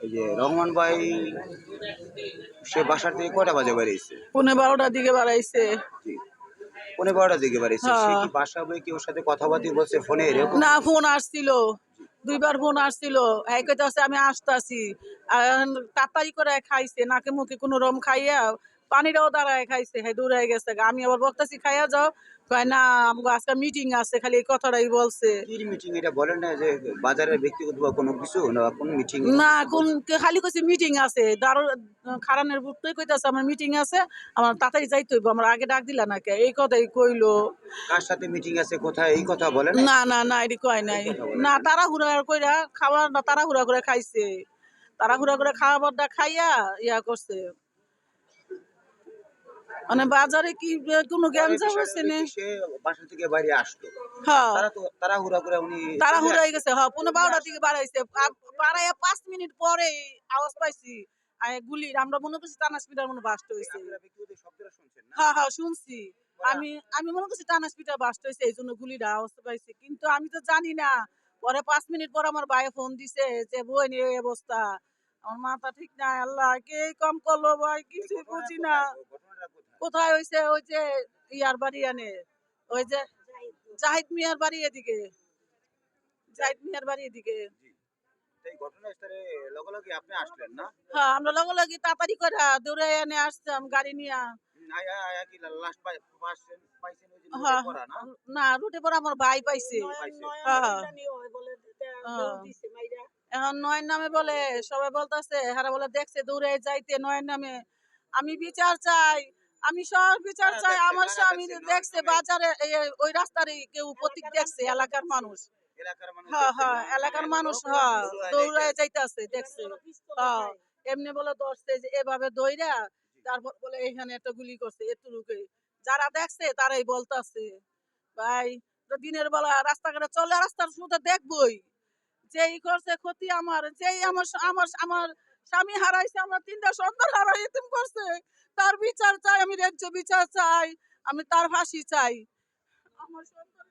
এই যে রহমান ভাই সে বাসার থেকে কয়টা বাজে বেরিয়েছে? 12:30টার দিকে বাড়াইছে। জি, 12:30টার দিকে বেরিয়েছে। সে হ্যাঁ। কি বাসা বই কি ওর সাথে কথাবার্তা বলছে ফোনে এরকম? না, ফোন আসছিল, 2বার ফোন আসছিল। এই কইতাছে আমি আসতাছি। আর তাড়াতাড়ি করে খাইছে, নাকে মুখে কোনো রকম খাইয়া পানিটাও দাঁড়ায় খাইছে, হ্যাঁ দৌড়ায় গেছে। আমি আবার বলতেছি খাইয়া যাও, কয় না আমগো আজকে মিটিং আছে, খালি এই কথাটাই বলছে। কি মিটিং এটা বলেন না যে বাজারের ব্যক্তিগত বা কোনো কিছু না কোন মিটিং? না, কোন খালি কইছে মিটিং আছে, খারানের বুঝতেই কইতাছে আমার মিটিং আছে, আমার তাড়াতাড়ি যাইতে হইব, আমার আগে ডাক দিলা না কে, এই কথাই কইলো। কার সাথে মিটিং আছে কোথায় এই কথা বলে না? না না না, এটি কয় নাই। না, তাড়াহুড়া কইরা খাওয়া না, তাড়াহুড়া করে খাইছে, তাড়াহুড়া করে খাওয়াবারটা খাইয়া ইয়া করছে। মানে বাজারে কি কোনো গ্যাঞ্জাম হচ্ছে না? সে বাসা থেকে বাইরে আসলো, হ্যাঁ, তারা তো তাড়াহুড়া করে উনি তাড়াহুড়া হয়ে গেছে। হ্যাঁ, 12:30টার দিকে বাড়াইছে। বাড়াইয়া 5 মিনিট পরে আওয়াজ পাইছি গুলির। আমরা মনে করছি টানাসপিটার মনে বাস্ট হয়েছে। আপনারা ব্যক্তিগত শব্দটা শুনছেন না? হ্যাঁ হ্যাঁ, শুনছি। আমি আমি মনে করছি টানাসপিটার বাস্ট হয়েছে, এই জন্য গুলির আওয়াজ পাইছি, কিন্তু আমি তো জানি না। পরে 5 মিনিট পর আমার ভাই ফোন দিছে যে বোন এই অবস্থা, আমার মাথা ঠিক নাই, আল্লাহ কে কম করলো ভাই, কিছুই বুঝি না। ঘটনাটা কোথায়? কোথায় হয়েছে? ওই যে ইয়ার বাড়ি আনে, ওই যে জাহিদ মিয়ার বাড়ি এদিকে, জাহিদ মিয়ার বাড়ি এদিকে। জি, এই ঘটনাস্থলে লগে আপনি আসলেন না? হ্যাঁ, আমরা লগে লগে তাড়াতাড়ি করে দৌড়ে এনে আসতাম গাড়ি নিয়া। আয়া আয়া কি লাস্ট পাইছেন ওই যে রোডে হ্যাঁ, পড়া না? না রুটে পরে আমার ভাই পাইছে। পাইছে। হ্যাঁ, এখন নয়ন নামে বলে, সবাই বলতেছে হারা বলে দেখছে দৌড়ে যাইতে নয়ন নামে। আমি বিচার চাই, আমি সব বিচার চাই। আমার স্বামী দেখছে বাজারে ওই রাস্তারই কেউ প্রতীক দেখছে, এলাকার মানুষ। এলাকার মানুষ হ্যাঁ দেখছে হ্যাঁ, এলাকার মানুষ, হ্যাঁ দৌড়ায় যাইতেছে দেখছে। হ্যাঁ, এমনি বলে ধরছে যে এভাবে দৌড়া, তারপর বলে এখানে একটা গুলি করছে এতটুকুই। যারা দেখছে তারাই বলতাছে ভাই, তো দিনের বেলা রাস্তাঘাটে চলে, রাস্তার শুধু দেখবই যেই করছে ক্ষতি আমার, যেই আমার আমার আমার স্বামী হারাইছে, আমার 3টা সন্তান হারাই এতিম করছে, তার বিচার চাই, আমি ন্যায্য বিচার চাই, আমি তার ফাঁসি চাই। আমার সন্তান